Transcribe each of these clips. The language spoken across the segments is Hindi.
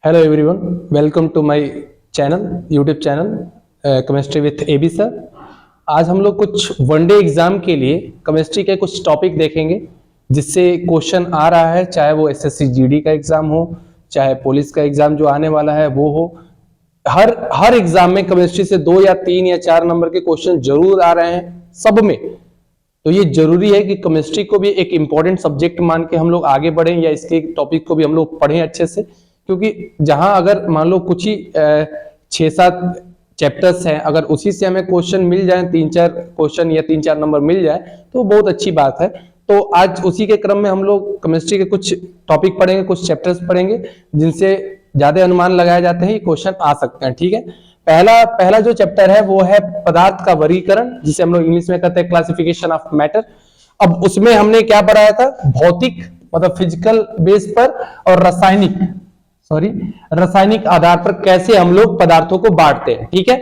Hello everyone, welcome to my channel, YouTube channel chemistry with AB sir. आज हम लोग कुछ वनडे एग्जाम के लिए केमिस्ट्री के कुछ टॉपिक देखेंगे जिससे क्वेश्चन आ रहा है, चाहे वो एसएससी जीडी का एग्जाम हो, चाहे पुलिस का एग्जाम जो आने वाला है वो हो। हर एग्जाम में केमिस्ट्री से 2 या 3 या 4 नंबर के क्वेश्चन जरूर आ रहे हैं सब में। तो ये जरूरी है कि केमिस्ट्री को भी एक इंपॉर्टेंट सब्जेक्ट मान के हम लोग आगे बढ़ें या इसके टॉपिक को भी हम लोग पढ़ें अच्छे से, क्योंकि जहां अगर मान लो कुछ ही 6-7 चैप्टर्स हैं, अगर उसी से हमें क्वेश्चन मिल जाए, 3-4 क्वेश्चन या 3-4 नंबर मिल जाए तो बहुत अच्छी बात है। तो आज उसी के क्रम में हम लोग केमिस्ट्री के कुछ टॉपिक पढ़ेंगे, कुछ चैप्टर्स पढ़ेंगे जिनसे ज्यादा अनुमान लगाए जाते हैं ये क्वेश्चन आ सकते हैं। ठीक है, पहला जो चैप्टर है वो है पदार्थ का वर्गीकरण, जिसे हम लोग इंग्लिश में कहते हैं क्लासिफिकेशन ऑफ मैटर। अब उसमें हमने क्या पढ़ाया था, भौतिक मतलब फिजिकल बेस पर और रासायनिक आधार पर कैसे हम लोग पदार्थों को बांटते हैं। ठीक है,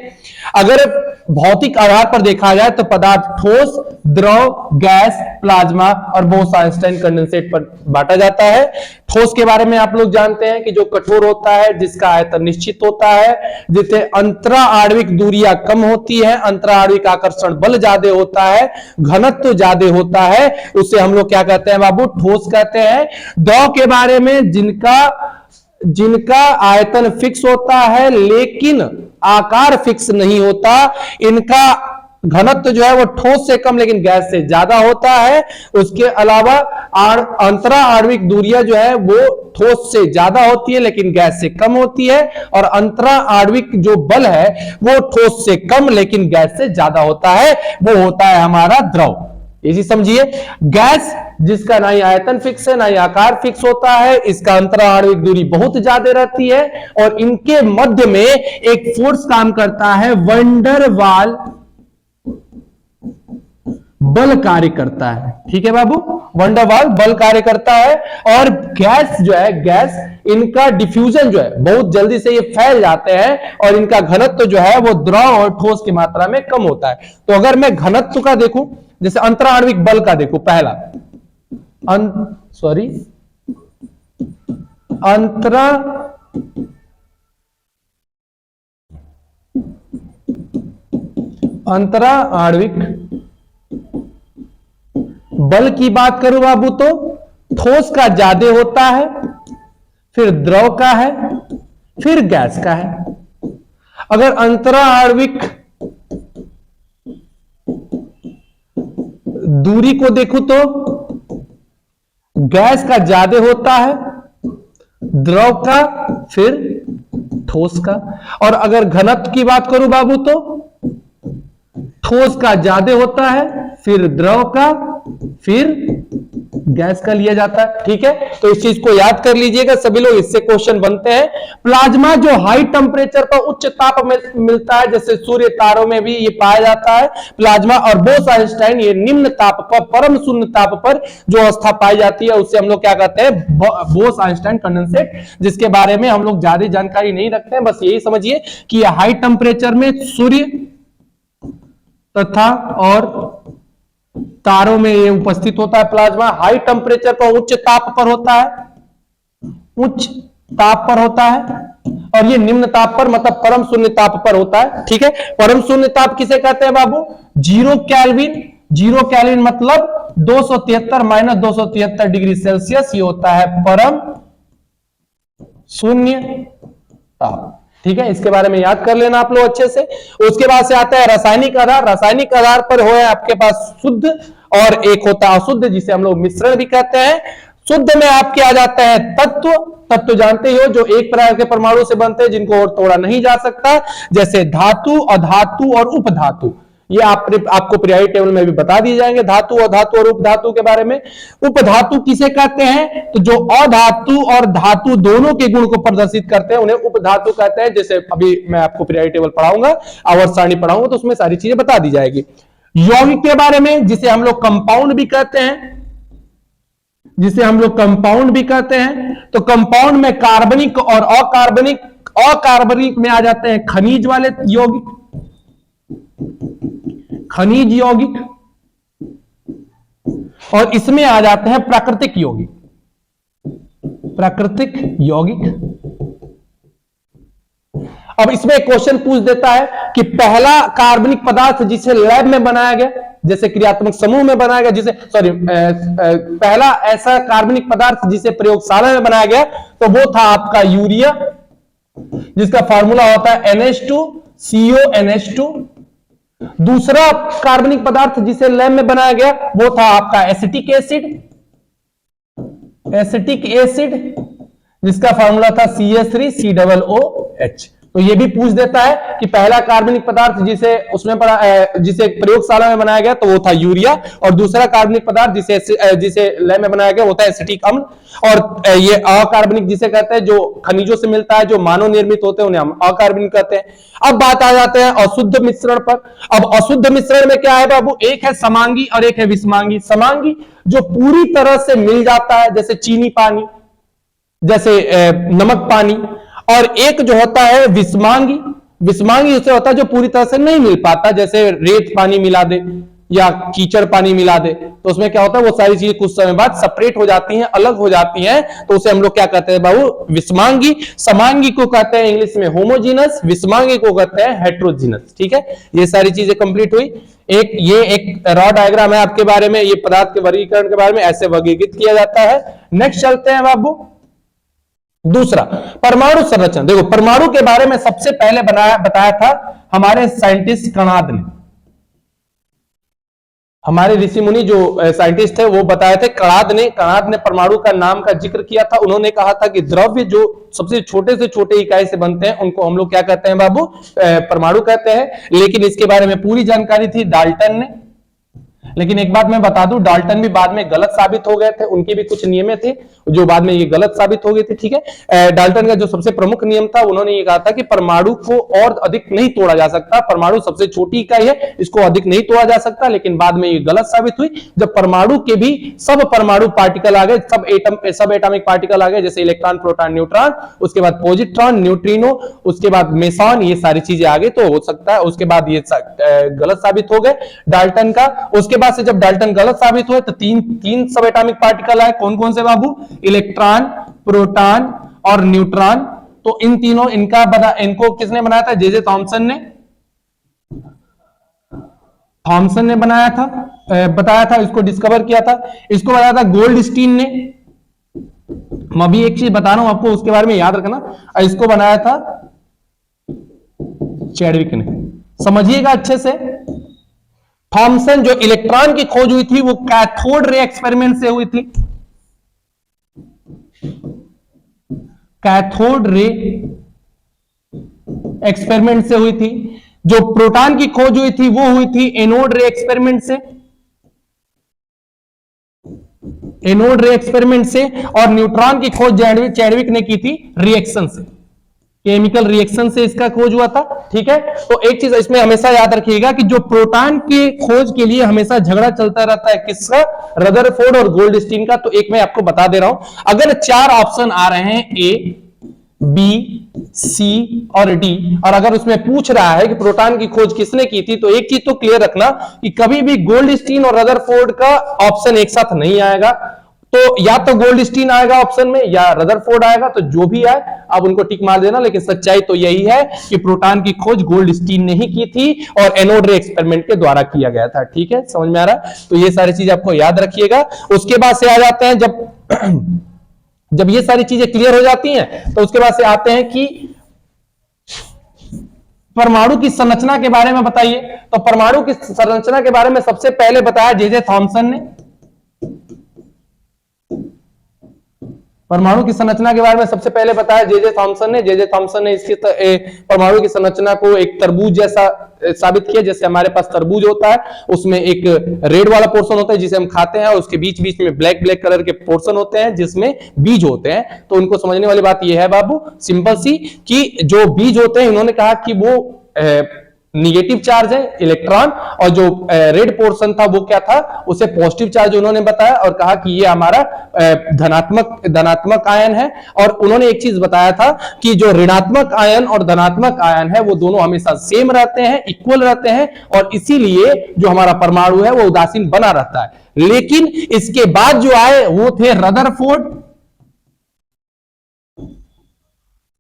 अगर भौतिक आधार पर देखा जाए तो पदार्थ ठोस, द्रव, गैस, प्लाज्मा और बोस-आइंस्टाइन कंडेंसेट पर बांटा जाता है। ठोस के बारे में आप लोग जानते हैं कि जो कठोर होता है, जिसका आयतन निश्चित होता है, जिससे अंतरा आणविक दूरियां कम होती है, अंतरा आणविक आकर्षण बल ज्यादा होता है, घनत्व ज्यादा होता है, उसे हम लोग क्या कहते हैं बाबू, ठोस कहते हैं। द्रव के बारे में जिनका आयतन फिक्स होता है लेकिन आकार फिक्स नहीं होता, इनका घनत्व जो है वो ठोस से कम लेकिन गैस से ज्यादा होता है। उसके अलावा अंतरा आणविक दूरियां जो है वो ठोस से ज्यादा होती है लेकिन गैस से कम होती है, और अंतरा आणविक जो बल है वो ठोस से कम लेकिन गैस से ज्यादा होता है, वो होता है हमारा द्रव। इसी समझिए, गैस जिसका ना ही आयतन फिक्स है ना ही आकार फिक्स होता है, इसका अंतरा आणविक दूरी बहुत ज्यादा रहती है और इनके मध्य में एक फोर्स काम करता है, वंडरवाल बल कार्य करता है। ठीक है बाबू, वंडरवाल बल कार्य करता है। और गैस जो है, गैस इनका डिफ्यूजन जो है बहुत जल्दी से ये फैल जाते हैं और इनका घनत्व जो है वो द्रव और ठोस की मात्रा में कम होता है। तो अगर मैं घनत्व का देखूं, जैसे अंतरा आणविक बल का देखो, पहला अंतरा आणविक बल की बात करूं बाबू तो ठोस का ज्यादा होता है, फिर द्रव का है, फिर गैस का है। अगर अंतरा आणविक दूरी को देखूं तो गैस का ज्यादा होता है, द्रव का, फिर ठोस का। और अगर घनत्व की बात करूं बाबू तो ठोस का ज्यादा होता है, फिर द्रव का, फिर गैस का लिया जाता है। ठीक है, तो इस चीज को याद कर लीजिएगा सभी लोग, इससे क्वेश्चन बनते हैं। प्लाज्मा जो हाई टेम्परेचर पर उच्च ताप में मिलता है, जैसे सूर्य तारों में भी ये पाया जाता है प्लाज्मा, और बोस-आइंस्टाइन ये निम्न ताप पर, परम शून्य ताप पर जो अवस्था पाई जाती है उसे हम लोग क्या कहते हैं, बोस-आइंस्टाइन कंडेंसेट, जिसके बारे में हम लोग ज्यादा जानकारी नहीं रखते हैं। बस यही समझिए कि हाई टेम्परेचर में सूर्य तथा और तारों में ये उपस्थित होता है प्लाज्मा। हाई टेम्परेचर पर उच्च ताप पर होता है, उच्च ताप पर होता है, और ये निम्न ताप पर मतलब परम शून्य ताप पर होता है। ठीक है, परम शून्य ताप किसे कहते हैं बाबू, 0 केल्विन। 0 केल्विन मतलब 273 - 273 डिग्री सेल्सियस, ये होता है परम शून्य ताप। ठीक है, इसके बारे में याद कर लेना आप लोग अच्छे से। उसके बाद से आता है रासायनिक आधार। रासायनिक आधार पर हो आपके पास शुद्ध और एक होता है अशुद्ध, जिसे हम लोग मिश्रण भी कहते हैं। शुद्ध में आपके आ जाते हैं तत्व जानते हो, जो एक प्रकार के परमाणु से बनते हैं, जिनको और तोड़ा नहीं जा सकता, जैसे धातु, अधातु और उपधातु। ये आपको पीरियोडिक टेबल में भी बता दिए जाएंगे, धातु, अधातु और उपधातु के बारे में। उपधातु किसे कहते हैं, तो जो अधातु और धातु दोनों के गुण को प्रदर्शित करते हैं उन्हें उपधातु कहते हैं। जैसे अभी मैं आपको पीरियोडिक टेबल पढ़ाऊंगा, आवर्त सारणी पढ़ाऊंगा, तो उसमें सारी चीजें बता दी जाएगी। यौगिक के बारे में, जिसे हम लोग कंपाउंड भी कहते हैं, तो कंपाउंड में कार्बनिक और अकार्बनिक में आ जाते हैं खनिज वाले यौगिक, खनिज यौगिक, और इसमें आ जाते हैं प्राकृतिक यौगिक। प्राकृतिक यौगिक अब इसमें एक क्वेश्चन पूछ देता है कि पहला कार्बनिक पदार्थ जिसे लैब में बनाया गया, जैसे क्रियात्मक समूह में बनाया गया, जिसे पहला ऐसा कार्बनिक पदार्थ जिसे प्रयोगशाला में बनाया गया, तो वो था आपका यूरिया, जिसका फार्मूला होता है NH2CONH2। दूसरा कार्बनिक पदार्थ जिसे लैब में बनाया गया वो था आपका एसिटिक एसिड, जिसका फार्मूला था CH3COOH। तो ये भी पूछ देता है कि पहला कार्बनिक पदार्थ जिसे जिसे प्रयोगशाला में बनाया गया तो वो था यूरिया, और दूसरा कार्बनिक पदार्थ जिसे लैब में बनाया गया वो था एसिटिक अम्ल। और ये अकार्बनिक जिसे कहते हैं जो खनिजों से मिलता है, जो मानव निर्मित होते हैं, उन्हें हम अकार्बनिक कहते हैं। अब बात आ जाते हैं अशुद्ध मिश्रण पर। अब अशुद्ध मिश्रण में क्या है बाबू, एक है समांगी और एक है विषमांगी। समांगी जो पूरी तरह से मिल जाता है, जैसे चीनी पानी, जैसे नमक पानी, और एक जो होता है विषमांगी। विषमांगी उसे होता है जो पूरी तरह से नहीं मिल पाता, जैसे रेत पानी मिला दे या कीचड़ पानी मिला दे, तो उसमें क्या होता है, वो सारी चीजें कुछ समय बाद सेपरेट हो जाती हैं, अलग हो जाती हैं, तो उसे हम लोग क्या कहते हैं बाबू, विषमांगी। समांगी को कहते हैं इंग्लिश में होमोजीनस, विषमांगी को कहते हैं हेट्रोजीनस। ठीक है, ये सारी चीजें कंप्लीट हुई। ये एक रॉ डायग्राम है आपके बारे में, ये पदार्थ के वर्गीकरण के बारे में ऐसे वर्गीकृत किया जाता है। नेक्स्ट चलते हैं बाबू, दूसरा परमाणु संरचना। देखो, परमाणु के बारे में सबसे पहले बताया था हमारे साइंटिस्ट कणाद ने, हमारे ऋषि मुनि जो साइंटिस्ट थे वो बताए थे कणाद ने परमाणु का नाम का जिक्र किया था। उन्होंने कहा था कि द्रव्य जो सबसे छोटे से छोटे इकाई से बनते हैं उनको हम लोग क्या कहते हैं बाबू, परमाणु कहते हैं। लेकिन इसके बारे में पूरी जानकारी थी डाल्टन ने। लेकिन एक बात मैं बता दूं, डाल्टन भी बाद में गलत साबित हो गए थे, उनके भी कुछ नियम थे जो बाद में ये गलत साबित हो गए थे। ठीक है, डाल्टन का जो सबसे प्रमुख नियम था, उन्होंने ये कहा था कि परमाणु को और अधिक नहीं तोड़ा जा सकता, परमाणु सबसे छोटी इकाई है, इसको अधिक नहीं तोड़ा जा सकता। लेकिन बाद में ये गलत साबित हुई, जब परमाणु के भी सब परमाणु पार्टिकल आ गए, सब एटॉमिक पार्टिकल आ गए, जैसे इलेक्ट्रॉन, प्रोटॉन, न्यूट्रॉन, उसके बाद पॉजिट्रॉन, न्यूट्रिनो, उसके बाद मेसॉन, ये सारी चीजें आ गई, तो हो सकता है उसके बाद ये गलत साबित हो गए डाल्टन का। उसके बाद से जब डाल्टन गलत साबित हुए तो तीन सब एटॉमिक पार्टिकल आए। कौन कौन से बाबू, इलेक्ट्रॉन, प्रोटॉन और न्यूट्रॉन। तो इन तीनों इनको किसने बनाया था, जे थॉमसन ने बताया था, इसको डिस्कवर किया था। इसको बताया था गोल्डस्टीन ने। मैं अभी एक चीज बता रहा हूं आपको, उसके बारे में याद रखना। इसको बनाया था चैडविक ने, समझिएगा अच्छे से। थॉमसन, जो इलेक्ट्रॉन की खोज हुई थी वो कैथोड रे एक्सपेरिमेंट से हुई थी, कैथोड रे एक्सपेरिमेंट से हुई थी। जो प्रोटॉन की खोज हुई थी वो हुई थी एनोड रे एक्सपेरिमेंट से, और न्यूट्रॉन की खोज चैडविक ने की थी रिएक्शन से, केमिकल रिएक्शन से इसका खोज हुआ था। ठीक है, तो एक चीज इसमें हमेशा याद रखिएगा कि जो प्रोटॉन की खोज के लिए हमेशा झगड़ा चलता रहता है, किसका, रदरफोर्ड और गोल्डस्टीन का। तो एक मैं आपको बता दे रहा हूं, अगर 4 ऑप्शन आ रहे हैं ए, बी, सी और डी, और अगर उसमें पूछ रहा है कि प्रोटॉन की खोज किसने की थी, तो एक चीज तो क्लियर रखना कि कभी भी गोल्डस्टीन और रदरफोर्ड का ऑप्शन एक साथ नहीं आएगा। तो या तो गोल्डस्टीन आएगा ऑप्शन में या रदरफोर्ड आएगा, तो जो भी आए आप उनको टिक मार देना। लेकिन सच्चाई तो यही है कि प्रोटॉन की खोज गोल्डस्टीन ने ही की थी और एनोड रे एक्सपेरिमेंट के द्वारा किया गया था। ठीक है, समझ में आ रहा है? तो ये सारी चीज आपको याद रखिएगा। उसके बाद से आ जाते हैं, जब ये सारी चीजें क्लियर हो जाती हैं तो उसके बाद से आते हैं कि परमाणु की संरचना के बारे में बताइए। तो परमाणु की संरचना के बारे में सबसे पहले बताया जे थॉमसन ने। परमाणु की संरचना के बारे में सबसे पहले बताया जे थॉमसन ने इसकी परमाणु की संरचना को एक तरबूज जैसा साबित किया। जैसे हमारे पास तरबूज होता है, उसमें एक रेड वाला पोर्शन होता है जिसे हम खाते हैं, और उसके बीच बीच में ब्लैक कलर के पोर्शन होते हैं जिसमें बीज होते हैं। तो उनको समझने वाली बात यह है बाबू, सिंपल सी, कि जो बीज होते हैं, इन्होंने कहा कि वो निगेटिव चार्ज है, इलेक्ट्रॉन, और जो रेड पोर्शन था वो क्या था, उसे पॉजिटिव चार्ज उन्होंने बताया और कहा कि ये हमारा धनात्मक आयन है। और उन्होंने एक चीज बताया था कि जो ऋणात्मक आयन और धनात्मक आयन है वो दोनों हमेशा सेम रहते हैं, इक्वल रहते हैं, और इसीलिए जो हमारा परमाणु है वो उदासीन बना रहता है। लेकिन इसके बाद जो आए वो थे रदरफोर्ड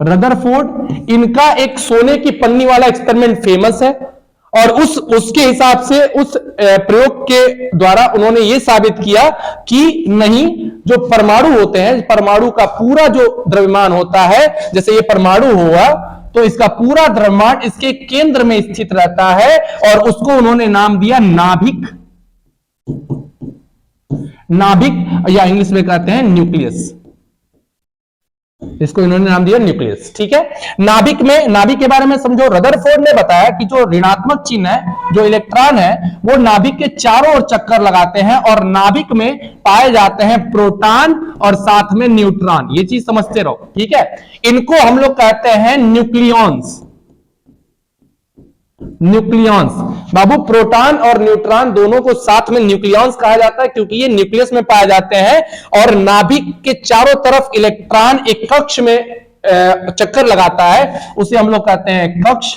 रदरफोर्ड, इनका एक सोने की पन्नी वाला एक्सपेरिमेंट फेमस है और उसके हिसाब से उस प्रयोग के द्वारा उन्होंने यह साबित किया कि नहीं, जो परमाणु होते हैं, परमाणु का पूरा जो द्रव्यमान होता है, जैसे ये परमाणु हुआ तो इसका पूरा द्रव्यमान इसके केंद्र में स्थित रहता है और उसको उन्होंने नाम दिया नाभिक। नाभिक या इंग्लिश में कहते हैं न्यूक्लियस, इसको इन्होंने नाम दिया न्यूक्लियस। ठीक है, नाभिक के बारे में समझो। रदरफोर्ड ने बताया कि जो ऋणात्मक चिन्ह है, जो इलेक्ट्रॉन है, वो नाभिक के चारों ओर चक्कर लगाते हैं और नाभिक में पाए जाते हैं प्रोटॉन और साथ में न्यूट्रॉन। ये चीज समझते रहो। ठीक है, इनको हम लोग कहते हैं न्यूक्लियॉन्स। न्यूक्लियॉन्स बाबू, प्रोटॉन और न्यूट्रॉन दोनों को साथ में न्यूक्लियॉन्स कहा जाता है क्योंकि ये न्यूक्लियस में पाए जाते हैं और नाभिक के चारों तरफ इलेक्ट्रॉन एक कक्ष में चक्कर लगाता है, उसे हम लोग कहते हैं कक्ष।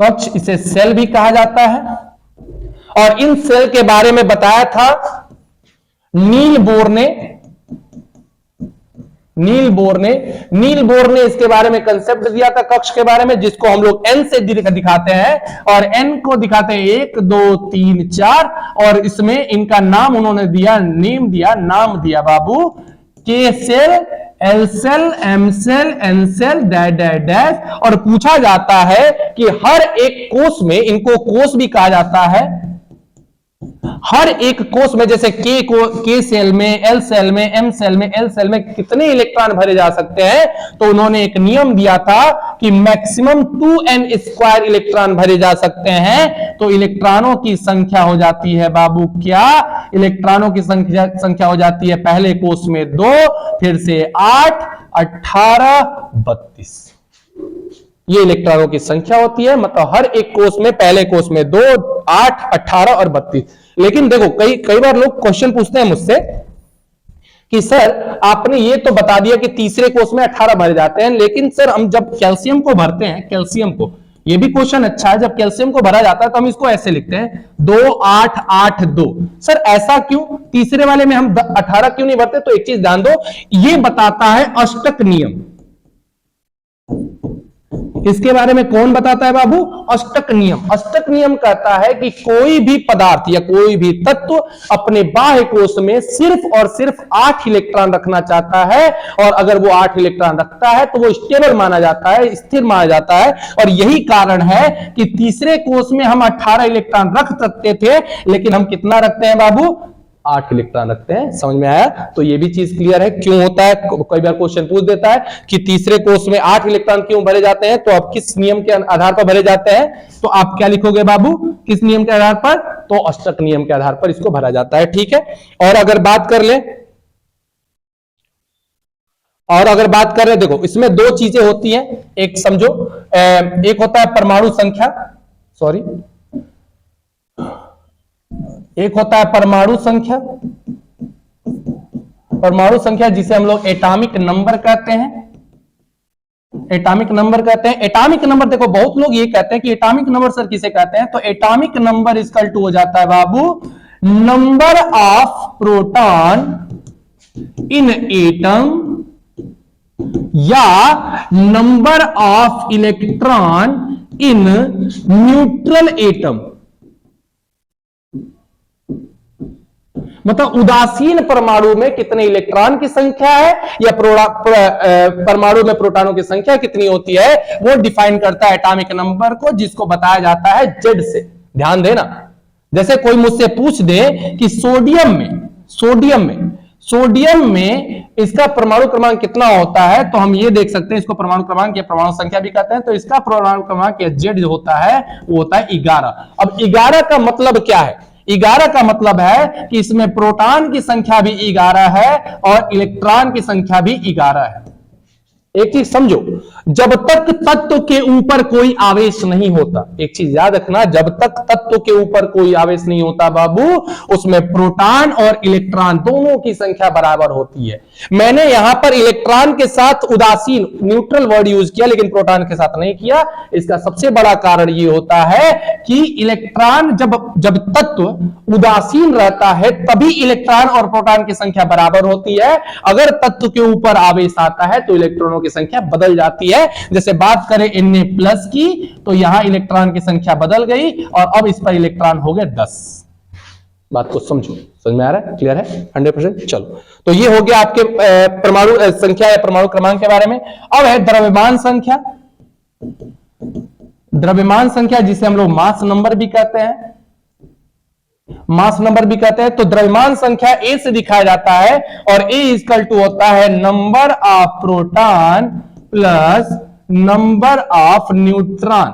कक्ष, इसे सेल भी कहा जाता है। और इन सेल के बारे में बताया था नील बोर ने इसके बारे में कंसेप्ट दिया था कक्ष के बारे में, जिसको हम लोग एन से दिखाते हैं और एन को दिखाते हैं 1 2 3 4 और इसमें इनका नाम उन्होंने दिया, नाम दिया बाबू, K shell, L shell, M shell, N shell, dash. और पूछा जाता है कि हर एक कोष में, इनको कोष भी कहा जाता है, हर एक कोष में जैसे के सेल में, एल सेल में, एम सेल में, एल सेल में कितने इलेक्ट्रॉन भरे जा सकते हैं, तो उन्होंने एक नियम दिया था कि मैक्सिमम 2n² इलेक्ट्रॉन भरे जा सकते हैं। तो इलेक्ट्रॉनों की संख्या हो जाती है बाबू क्या, इलेक्ट्रॉनों की संख्या हो जाती है पहले कोष में 2, फिर से 8, 18, 32। ये इलेक्ट्रॉनों की संख्या होती है, मतलब हर एक कोष में, पहले कोष में 2, 8, 18 और 32। लेकिन देखो कई बार लोग क्वेश्चन पूछते हैं मुझसे कि सर आपने ये तो बता दिया कि तीसरे कोष में 18 भरे जाते हैं, लेकिन सर हम जब कैल्शियम को भरते हैं, कैल्शियम को, ये भी क्वेश्चन अच्छा है, जब कैल्शियम को भरा जाता है तो हम इसको ऐसे लिखते हैं 2 8 8 2। सर ऐसा क्यों, तीसरे वाले में हम 18 क्यों नहीं भरते? तो एक चीज ध्यान दो, ये बताता है अष्टक नियम। इसके बारे में कौन बताता है बाबू? अष्टक नियम। अष्टक नियम कहता है कि कोई भी पदार्थ या कोई भी तत्व अपने बाह्य कोश में सिर्फ और सिर्फ 8 इलेक्ट्रॉन रखना चाहता है, और अगर वो 8 इलेक्ट्रॉन रखता है तो वो स्टेबल माना जाता है, स्थिर माना जाता है। और यही कारण है कि तीसरे कोश में हम 18 इलेक्ट्रॉन रख सकते थे, लेकिन हम कितना रखते हैं बाबू? 8 इलेक्ट्रॉन रखते हैं। समझ में आया? तो ये भी चीज क्लियर है क्यों होता है। कई बार क्वेश्चन पूछ देता है कि तीसरे कोष में 8 इलेक्ट्रॉन क्यों भरे जाते हैं, तो आप किस नियम के आधार पर भरे जाते हैं? तो आप क्या लिखोगे बाबू? किस नियम के आधार पर? तो अष्टक नियम के आधार पर इसको भरा जाता है। ठीक है। और अगर बात कर ले, देखो इसमें 2 चीजें होती हैं। एक समझो, एक होता है परमाणु संख्या, एक होता है परमाणु संख्या जिसे हम लोग एटॉमिक नंबर कहते हैं। एटॉमिक नंबर देखो बहुत लोग ये कहते हैं कि एटॉमिक नंबर सर किसे कहते हैं, तो एटॉमिक नंबर इक्वल टू हो जाता है बाबू number of proton in atom या number of electron in neutral atom. मतलब उदासीन परमाणु में कितने इलेक्ट्रॉन की संख्या है या परमाणु में प्रोटॉनों की संख्या कितनी होती है, वो डिफाइन करता है एटॉमिक नंबर को, जिसको बताया जाता है जेड से। ध्यान देना, जैसे कोई मुझसे पूछ दे कि सोडियम में इसका परमाणु क्रमांक कितना होता है, तो हम ये देख सकते हैं, इसको परमाणु क्रमांक या परमाणु संख्या भी कहते हैं। तो इसका परमाणु क्रमांक या जेड जो होता है वो होता है 11। अब 11 का मतलब क्या है? 11 का मतलब है कि इसमें प्रोटॉन की संख्या भी 11 है और इलेक्ट्रॉन की संख्या भी 11 है। एक चीज समझो, जब तक तत्व के ऊपर कोई आवेश नहीं होता, एक चीज याद रखना, जब तक तत्व के ऊपर कोई आवेश नहीं होता बाबू, उसमें प्रोटॉन और इलेक्ट्रॉन दोनों की संख्या बराबर होती है। मैंने यहां पर इलेक्ट्रॉन के साथ उदासीन न्यूट्रल वर्ड यूज किया, लेकिन प्रोटॉन के साथ नहीं किया। इसका सबसे बड़ा कारण यह होता है कि इलेक्ट्रॉन जब तत्व उदासीन रहता है तभी इलेक्ट्रॉन और प्रोटॉन की संख्या बराबर होती है। अगर तत्व के ऊपर आवेश आता है तो इलेक्ट्रॉनों की संख्या बदल जाती है। जैसे बात करें Na+ की, तो यहां इलेक्ट्रॉन की संख्या बदल गई और अब इस पर इलेक्ट्रॉन हो गए 10। बात को समझो, समझ में आ रहा है? क्लियर है? 100%। चलो, तो ये हो गया आपके परमाणु संख्या या परमाणु क्रमांक के बारे में। अब है द्रव्यमान संख्या। द्रव्यमान संख्या जिसे हम लोग मास नंबर भी कहते हैं, मास नंबर भी कहते हैं। तो द्रव्यमान संख्या ए से दिखाया जाता है और ए इक्वल टू होता है number of proton plus number of neutron.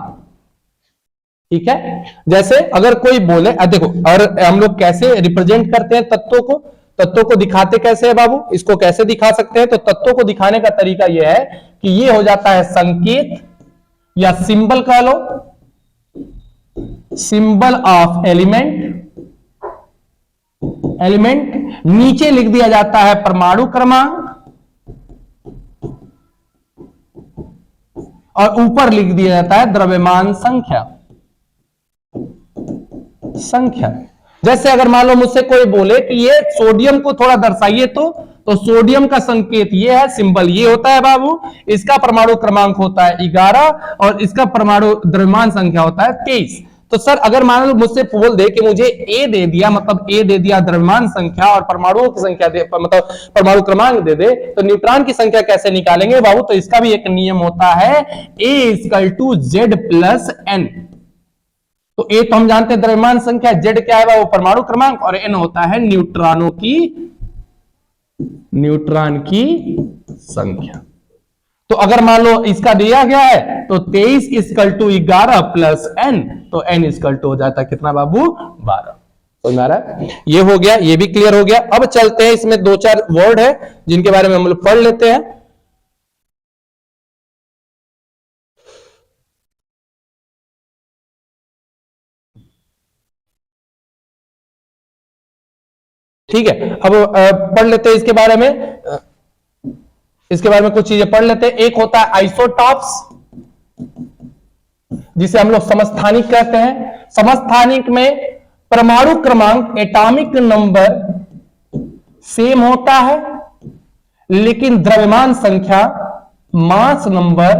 ठीक है, जैसे अगर कोई बोले, देखो, और हम लोग कैसे रिप्रेजेंट करते हैं तत्वों को, तत्वों को दिखाते कैसे है बाबू, इसको कैसे दिखा सकते हैं? तो तत्वों को दिखाने का तरीका यह है कि यह हो जाता है संकेत या सिंबल कह लो, सिंबल ऑफ एलिमेंट। एलिमेंट नीचे लिख दिया जाता है परमाणु क्रमांक और ऊपर लिख दिया जाता है द्रव्यमान संख्या। जैसे अगर मान लो मुझसे कोई बोले कि ये सोडियम को थोड़ा दर्शाइए, तो सोडियम का संकेत ये है, सिंबल ये होता है बाबू, इसका परमाणु क्रमांक होता है 11 और इसका परमाणु द्रव्यमान संख्या होता है 23। तो सर अगर मान लो मुझसे बोल दे कि मुझे ए दे दिया, मतलब ए दे दिया द्रव्यमान संख्या और परमाणुओं की संख्या दे, मतलब परमाणु क्रमांक दे दे, तो न्यूट्रॉन की संख्या कैसे निकालेंगे बाबू? तो इसका भी एक नियम होता है, A equal to Z plus N. तो ए तो हम जानते हैं द्रव्यमान संख्या, जेड क्या है वो परमाणु क्रमांक, और एन होता है न्यूट्रॉन की संख्या। तो अगर मान लो इसका दिया गया है तो 23 इक्वल टू 11 प्लस एन, तो एन इक्वल टू हो जाता है कितना बाबू? 12। समझ में आ रहा है? ये हो गया, ये भी क्लियर हो गया। अब चलते हैं, इसमें 2-4 वर्ड है जिनके बारे में हम लोग पढ़ लेते हैं। ठीक है, अब पढ़ लेते हैं इसके बारे में, कुछ चीजें पढ़ लेते हैं। एक होता है आइसोटॉप्स, जिसे हम लोग समस्थानिक कहते हैं। समस्थानिक में परमाणु क्रमांक, एटॉमिक नंबर सेम होता है, लेकिन द्रव्यमान संख्या, मास नंबर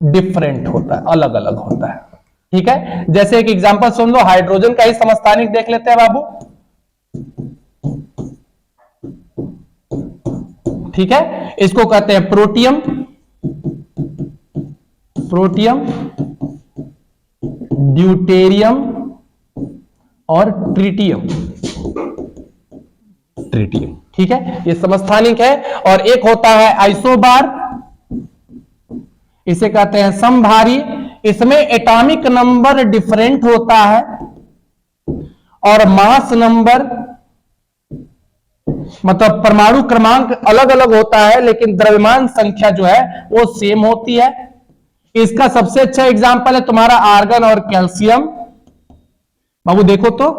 डिफरेंट होता है, अलग अलग होता है। ठीक है, जैसे एक एग्जांपल सुन लो, हाइड्रोजन का ही समस्थानिक देख लेते हैं बाबू। ठीक है, इसको कहते हैं प्रोटियम, ड्यूटेरियम और ट्रिटियम। ठीक है, ये समस्थानिक है। और एक होता है आइसोबार, इसे कहते हैं समभारी। इसमें एटॉमिक नंबर डिफरेंट होता है और मास नंबर, मतलब परमाणु क्रमांक अलग अलग होता है, लेकिन द्रव्यमान संख्या जो है वो सेम होती है। इसका सबसे अच्छा एग्जांपल है तुम्हारा आर्गन और कैल्शियम। बाबू देखो तो,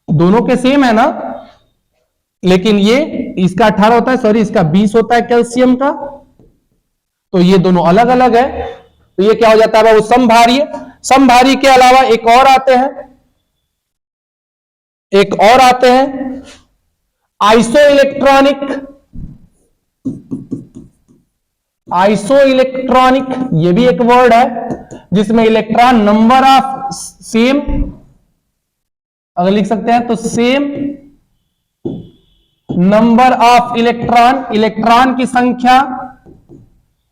दोनों के सेम है ना, लेकिन ये इसका 18 होता है, सॉरी इसका 20 होता है कैल्शियम का, तो ये दोनों अलग अलग है। तो ये क्या हो जाता है बाबू? समभारी। समभारी के अलावा एक और आते हैं, आइसो इलेक्ट्रॉनिक, ये भी एक वर्ड है जिसमें इलेक्ट्रॉन नंबर ऑफ सेम, अगर लिख सकते हैं तो सेम नंबर ऑफ इलेक्ट्रॉन की संख्या,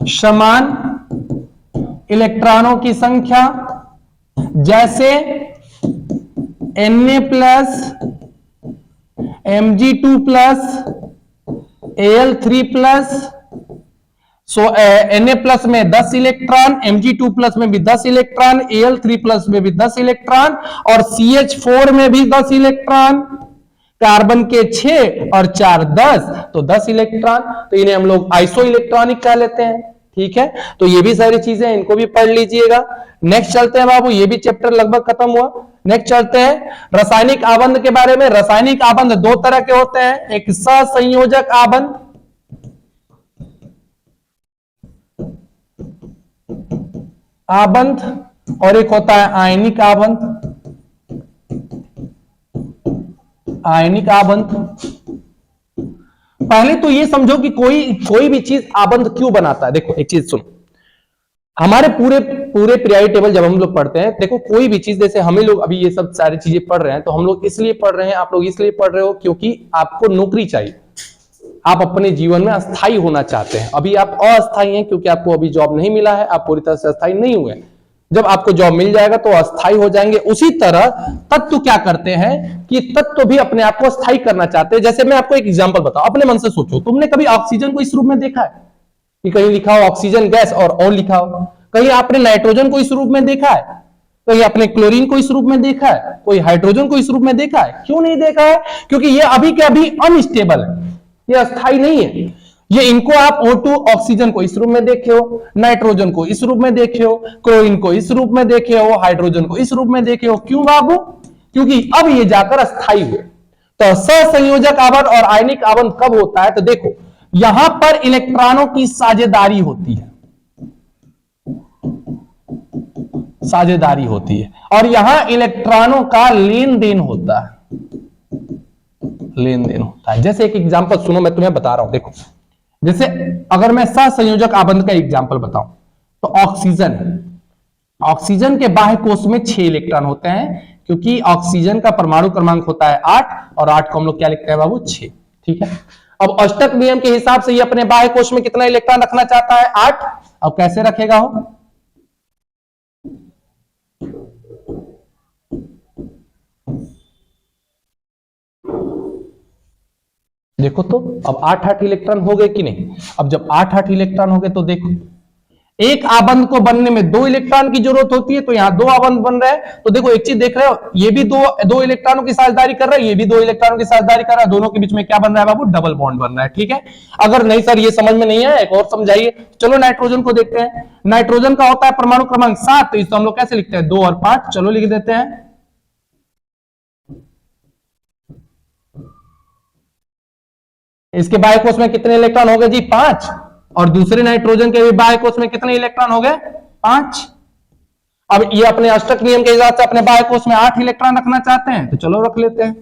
समान इलेक्ट्रॉनों की संख्या। जैसे Na+, Mg2+, Al3+। Na+ में 10 इलेक्ट्रॉन, Mg2+ में भी 10 इलेक्ट्रॉन, Al3+ में भी 10 इलेक्ट्रॉन और CH4 में भी 10 इलेक्ट्रॉन। कार्बन के 6 और 4 10, तो 10 इलेक्ट्रॉन, तो इन्हें हम लोग आइसो इलेक्ट्रॉनिक कह लेते हैं। ठीक है, तो ये भी सारी चीजें इनको भी पढ़ लीजिएगा। नेक्स्ट चलते हैं बाबू, ये भी चैप्टर लगभग खत्म हुआ। नेक्स्ट चलते हैं रासायनिक आबंध के बारे में। रासायनिक आबंध दो तरह के होते हैं, एक सहसंयोजक आबंध और एक होता है आयनिक आबंध। आयनिक आबंध, पहले तो ये समझो कि कोई भी चीज आबंध क्यों बनाता है। देखो एक चीज सुनो, हमारे पूरे पीरियोडिक टेबल जब हम लोग पढ़ते हैं, देखो कोई भी चीज, जैसे हमें लोग अभी ये सब सारी चीजें पढ़ रहे हैं, तो हम लोग इसलिए पढ़ रहे हैं, आप लोग इसलिए पढ़ रहे हो क्योंकि आपको नौकरी चाहिए, आप अपने जीवन में अस्थायी होना चाहते हैं। अभी आप अस्थायी हैं क्योंकि आपको अभी जॉब नहीं मिला है, आप पूरी तरह से अस्थायी नहीं हुए। जब आपको जॉब मिल जाएगा तो अस्थायी हो जाएंगे। उसी तरह तत्व क्या करते हैं कि तत्व भी अपने आप को अस्थायी करना चाहते हैं। जैसे मैं आपको एक एग्जांपल बताऊं, अपने मन से सोचो, तुमने कभी ऑक्सीजन को इस रूप में देखा है कि कहीं लिखा हो ऑक्सीजन गैस और लिखा हो? कहीं आपने नाइट्रोजन को इस रूप में देखा है? कहीं आपने क्लोरीन को इस रूप में देखा है? कोई हाइड्रोजन को इस रूप में देखा है? क्यों नहीं देखा है? क्योंकि ये अभी के अभी अनस्टेबल है, ये अस्थायी नहीं है। ये इनको आप O2 ऑक्सीजन को इस रूप में देखे हो, नाइट्रोजन को इस रूप में देखे हो, क्लोरीन को इस रूप में देखे हो, हाइड्रोजन को इस रूप में देखे हो। क्यों बाबू? क्योंकि अब ये जाकर अस्थायी हुए। तो सहसंयोजक आबंध और आयनिक आबंध कब होता है? तो देखो यहां पर इलेक्ट्रॉनों की साझेदारी होती है, साझेदारी होती है, और यहां इलेक्ट्रॉनों का लेन देन होता है, लेन देन होता है। जैसे एक एग्जांपल सुनो, मैं तुम्हें बता रहा हूं। देखो जैसे अगर मैं सहसंयोजक आबंध का एग्जांपल बताऊं तो ऑक्सीजन, ऑक्सीजन के बाह्य कोश में 6 इलेक्ट्रॉन होते हैं, क्योंकि ऑक्सीजन का परमाणु क्रमांक होता है 8, और 8 को हम लोग क्या लिखते हैं बाबू? 6। ठीक है, अब अष्टक नियम के हिसाब से ये अपने बाह्य कोश में कितना इलेक्ट्रॉन रखना चाहता है? 8। अब कैसे रखेगा हो? देखो तो अब 8 इलेक्ट्रॉन हो गए कि नहीं? अब जब 8 इलेक्ट्रॉन हो गए तो देखो एक आबंध को बनने में 2 इलेक्ट्रॉन की जरूरत होती है, तो यहां 2 आबंध बन रहे हैं। तो देखो एक चीज देख रहे हो, ये भी दो इलेक्ट्रॉनों की साझेदारी कर रहा है, ये भी 2 इलेक्ट्रॉनों की साझेदारी कर रहा है, दोनों के बीच में क्या बन रहा है बाबू? डबल बॉन्ड बन रहा है। ठीक है, अगर नहीं सर ये समझ में नहीं आया, एक और समझाइए। चलो नाइट्रोजन को देखते हैं। नाइट्रोजन का होता है परमाणु क्रमांक 7, तो इसको हम लोग कैसे लिखते हैं? 2 और 5। चलो लिख देते हैं। इसके बाह्य कोश में कितने इलेक्ट्रॉन हो गए जी? 5। और दूसरे नाइट्रोजन के भी बाह्य कोश में कितने इलेक्ट्रॉन हो गए? 5। अब ये अपने अष्टक नियम के हिसाब से अपने बाह्य कोश में 8 इलेक्ट्रॉन रखना चाहते हैं, तो चलो रख लेते हैं।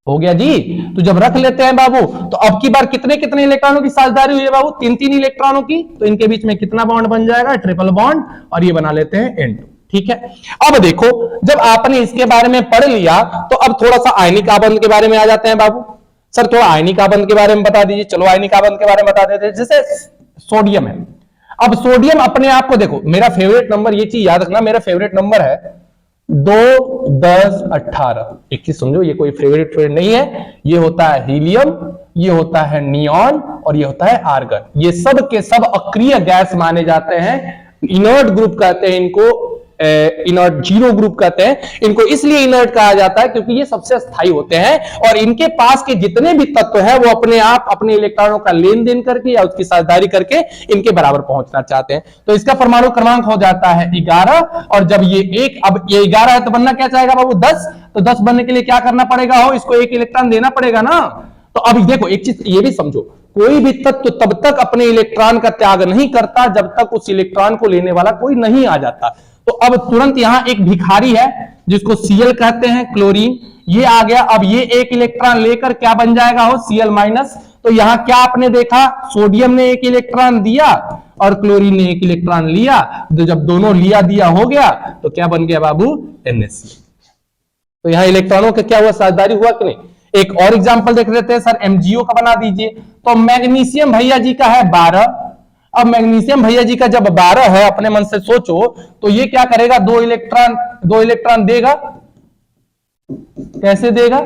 हो गया जी। तो जब रख लेते हैं बाबू, तो अब की बार कितने कितने इलेक्ट्रॉनों की साझेदारी हुई है बाबू? 3 इलेक्ट्रॉनों की। तो इनके बीच में कितना बॉन्ड बन जाएगा? ट्रिपल बॉन्ड, और ये बना लेते हैं N2। ठीक है, अब देखो जब आपने इसके बारे में पढ़ लिया, तो अब थोड़ा सा आयनिक आबंध के बारे में आ जाते हैं बाबू। सर थोड़ा आयनिक आबंध के बारे में बता दीजिए। चलो आयनिक आबंध के बारे में बता देते हैं। जैसे सोडियम है, अब सोडियम अपने आप को देखो, मेरा फेवरेट नंबर, ये चीज याद रखना, मेरा फेवरेट नंबर है 2, 10, 18। एक चीज समझो, ये कोई फेवरेट नहीं है, ये होता है हीलियम, ये होता है नियॉन, और ये होता है आर्गन। ये सब के सब अक्रिय गैस माने जाते हैं, इनर्ट ग्रुप कहते हैं इनको, इनर्ट जीरो ग्रुप कहते हैं इनको। इसलिए इनर्ट कहा जाता है क्योंकि ये सबसे अस्थायी होते हैं, और इनके पास के जितने भी तत्व हैं वो अपने आप अपने इलेक्ट्रॉनों का लेन देन करके या उसकी साझेदारी करके इनके बराबर पहुंचना चाहते हैं। तो इसका परमाणु क्रमांक हो जाता है 11, और जब ये एक, अब ये 11 है तो बनना क्या चाहेगा बाबू? 10। तो 10 बनने के लिए क्या करना पड़ेगा हो? इसको 1 इलेक्ट्रॉन देना पड़ेगा ना। तो अब देखो एक चीज ये भी समझो, कोई भी तत्व तब तक अपने इलेक्ट्रॉन का त्याग नहीं करता जब तक उस इलेक्ट्रॉन को लेने वाला कोई नहीं आ जाता। तो अब तुरंत यहां एक भिखारी है जिसको Cl कहते हैं, क्लोरीन, ये आ गया। अब ये 1 इलेक्ट्रॉन लेकर क्या बन जाएगा हो? Cl minus. तो यहां क्या आपने देखा? सोडियम ने 1 इलेक्ट्रॉन दिया और क्लोरीन ने 1 इलेक्ट्रॉन लिया। तो जब दोनों लिया दिया हो गया तो क्या बन गया बाबू? NaCl। तो यहां इलेक्ट्रॉनों का क्या हुआ? साझेदारी हुआ कि नहीं? एक और एग्जांपल देख लेते हैं। सर MgO का बना दीजिए। तो मैग्नीशियम भैया जी का है 12। अब मैग्नीशियम भैया जी का जब 12 है, अपने मन से सोचो, तो ये क्या करेगा? 2 इलेक्ट्रॉन देगा। कैसे देगा?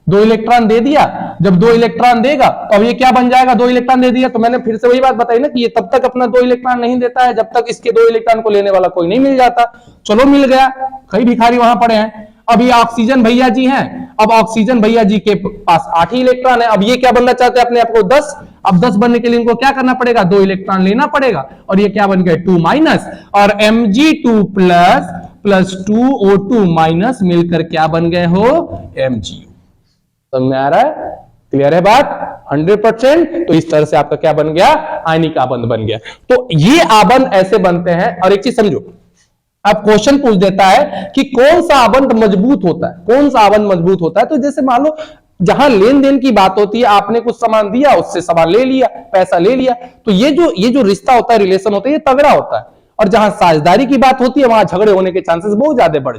2 इलेक्ट्रॉन दे दिया। जब 2 इलेक्ट्रॉन देगा तो अब ये क्या बन जाएगा? 2 इलेक्ट्रॉन दे दिया। तो मैंने फिर से वही बात बताई ना कि ये तब तक अपना 2 इलेक्ट्रॉन नहीं देता है जब तक इसके 2 इलेक्ट्रॉन को लेने वाला कोई नहीं मिल जाता। चलो मिल गया, कई भिखारी वहां पड़े हैं। अब ये ऑक्सीजन भैया जी हैं, अब ऑक्सीजन भैया जी के पास 8 ही इलेक्ट्रॉन है। अब ये क्या बनना चाहते हैं अपने आप को 10। अब 10 बनने के लिए इनको क्या करना पड़ेगा, 2 इलेक्ट्रॉन लेना पड़ेगा, और ये क्या बन गए 2 माइनस, और Mg2 प्लस 2O2 माइनस मिलकर क्या बन गए हो, MgO। समझ में आ रहा है, क्लियर है बात 100%। तो इस तरह से आपका क्या बन गया, आयनिक आबंध बन गया। तो ये आबंध ऐसे बनते हैं। और एक चीज समझो, अब क्वेश्चन पूछ देता है कि कौन सा आबंध मजबूत होता है, कौन सा आबंध मजबूत होता है। तो जैसे मान लो जहां लेन देन की बात होती है, आपने कुछ सामान दिया, उससे सामान ले लिया, पैसा ले लिया, तो ये जो रिश्ता होता है, रिलेशन होता है, ये तगड़ा होता है। और जहां साझेदारी की बात होती है, वहां झगड़े होने के चांसेस बहुत ज्यादा बढ़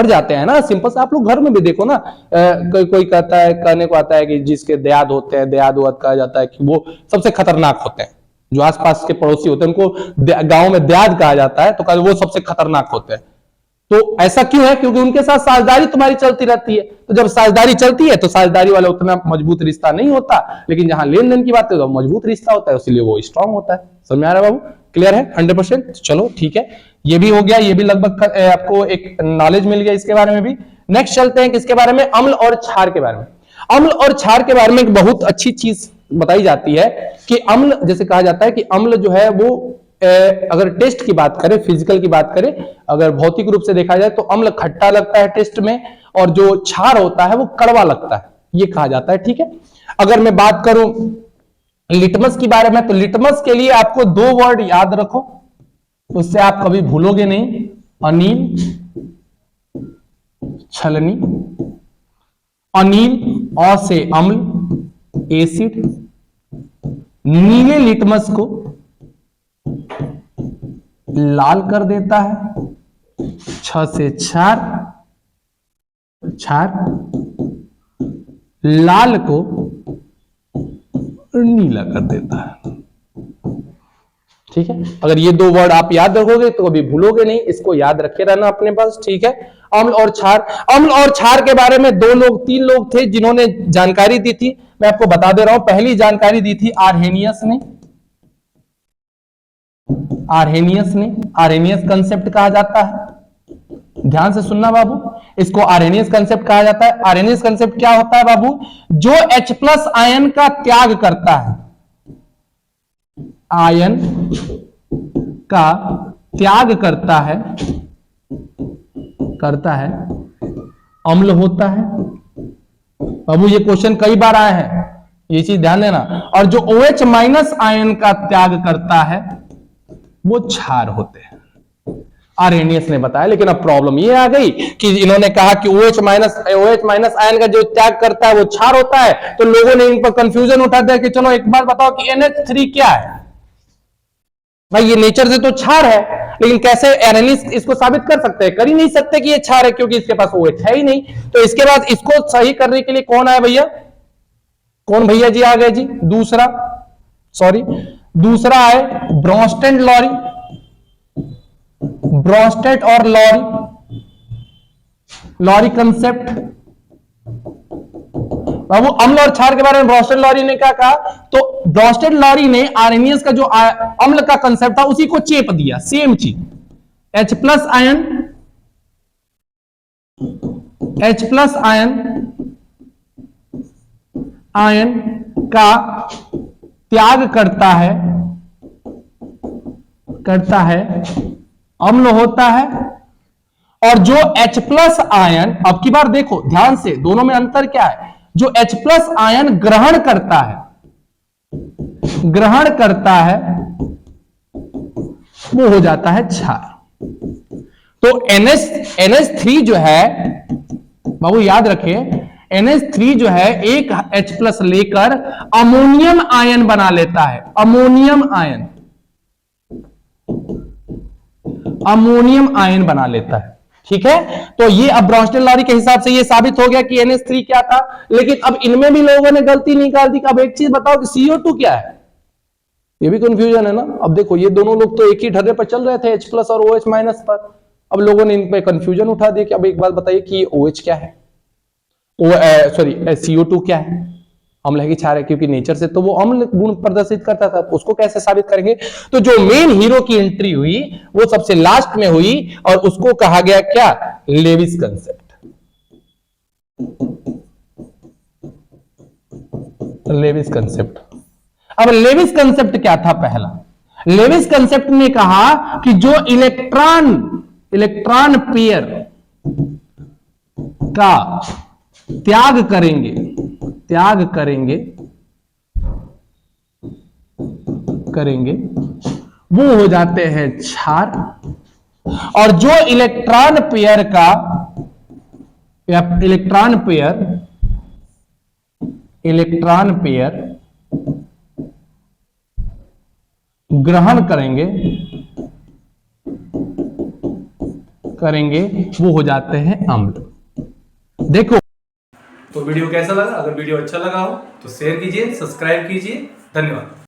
जाते हैं ना। सिंपल से आप लोग घर में भी देखो ना, कोई कहता है, कहने को आता है कि जिसके दयाद होते हैं, दयाद कहा जाता है कि वो सबसे खतरनाक होते हैं। जो आसपास के पड़ोसी होते हैं उनको गांव में दयाद कहा जाता है, तो वो सबसे खतरनाक होते हैं। तो ऐसा क्यों है, क्योंकि उनके साथ साझेदारी तुम्हारी चलती रहती है। तो जब साझेदारी चलती है तो साझेदारी वाला उतना मजबूत रिश्ता नहीं होता, लेकिन जहां लेन देन की बात है तो मजबूत रिश्ता होता है, इसलिए वो स्ट्रांग होता है। समझ में आ रहा है बाबू, क्लियर है 100%। चलो ठीक है, ये भी हो गया, ये भी लगभग आपको एक नॉलेज मिल गया इसके बारे में भी। नेक्स्ट चलते हैं किसके बारे में, अम्ल और क्षार के बारे में। अम्ल और क्षार के बारे में एक बहुत अच्छी चीज बताई जाती है कि अम्ल, जैसे कहा जाता है कि अम्ल जो है वो अगर टेस्ट की बात करें, फिजिकल की बात करें, अगर भौतिक रूप से देखा जाए तो अम्ल खट्टा लगता है टेस्ट में, और जो क्षार होता है वो कड़वा लगता है, ये कहा जाता है। ठीक है, अगर मैं बात करूं लिटमस के बारे में, तो लिटमस के लिए आपको 2 वर्ड याद रखो, उससे आप कभी भूलोगे नहीं, अनील छलनी। अनील अ से अम्ल, एसिड, नीले लिटमस को लाल कर देता है, 6 से क्षार, लाल को नीला कर देता है। ठीक है, अगर ये 2 वर्ड आप याद रखोगे तो कभी भूलोगे नहीं, इसको याद रखे रहना अपने पास। ठीक है, अम्ल और क्षार। अम्ल और क्षार के बारे में 3 लोग थे जिन्होंने जानकारी दी थी, मैं आपको बता दे रहा हूं। पहली जानकारी दी थी आर्हेनियस ने। आर्हेनियस कंसेप्ट कहा जाता है, ध्यान से सुनना बाबू, इसको आर्हेनियस कंसेप्ट कहा जाता है। आर्हेनियस कंसेप्ट क्या होता है बाबू, जो H+ आयन का त्याग करता है, आयन का त्याग करता है अम्ल होता है। बाबू ये क्वेश्चन कई बार आए हैं, ये चीज ध्यान देना। और जो OH- आयन का त्याग करता है वो क्षार होते हैं, आर्हेनियस ने बताया। लेकिन अब प्रॉब्लम ये आ गई कि इन्होंने कहा कि OH- आयन का जो त्याग करता है वो क्षार होता है, तो लोगों ने इन पर कंफ्यूजन उठा दिया कि चलो एक बार बताओ कि NH3 क्या है। भाई ये नेचर से तो क्षार है, लेकिन कैसे आर्हेनियस इसको साबित कर सकते हैं, कर ही नहीं सकते कि ये क्षार है, क्योंकि इसके पास OH है ही नहीं। तो इसके बाद इसको सही करने के लिए कौन आया भैया, कौन भैया जी आ गए जी, दूसरा आए ब्रोंस्टेड और लॉरी कंसेप्ट। बाबू अम्ल और क्षार के बारे में ब्रोंस्टेड लॉरी ने क्या कहा, तो ब्रोंस्टेड लॉरी ने आर्हेनियस का जो अम्ल का कंसेप्ट था उसी को चेप दिया, सेम चीज। H+ आयन का त्याग करता है अम्ल होता है। और जो H+ आयन, अब की बार देखो ध्यान से, दोनों में अंतर क्या है, जो H+ आयन ग्रहण करता है वो हो जाता है क्षार। तो NH3 जो है बाबू याद रखिए, NH3 जो है एक H+ लेकर अमोनियम आयन बना लेता है, अमोनियम आयन बना लेता है। ठीक है, तो ये अब ब्रोंस्टेड लॉरी के हिसाब से ये साबित हो गया कि NH3 क्या था। लेकिन अब इनमें भी लोगों ने गलती निकाल दी। अब एक चीज बताओ कि CO2 क्या है, ये भी कंफ्यूजन है ना। अब देखो ये दोनों लोग तो एक ही ढर्रे पर चल रहे थे, H+ और OH- पर। अब लोगों ने इन पे कंफ्यूजन उठा दिया कि अब एक बात बताइए कि OH क्या है, CO2 क्या है। अम्ल है कि क्षार है, क्योंकि नेचर से तो वो अम्ल गुण प्रदर्शित करता था, उसको कैसे साबित करेंगे? तो जो मेन हीरो की एंट्री हुई वो सबसे लास्ट में हुई और उसको कहा गया क्या? Lewis concept. Lewis concept. अब लेविस कंसेप्ट क्या था? पहला लेविस कंसेप्ट ने कहा कि जो इलेक्ट्रॉन पेयर का त्याग करेंगे वो हो जाते हैं क्षार, और जो इलेक्ट्रॉन पेयर ग्रहण करेंगे वो हो जाते हैं अम्ल। देखो, तो वीडियो कैसा लगा? अगर वीडियो अच्छा लगा हो तो शेयर कीजिए, सब्सक्राइब कीजिए। धन्यवाद।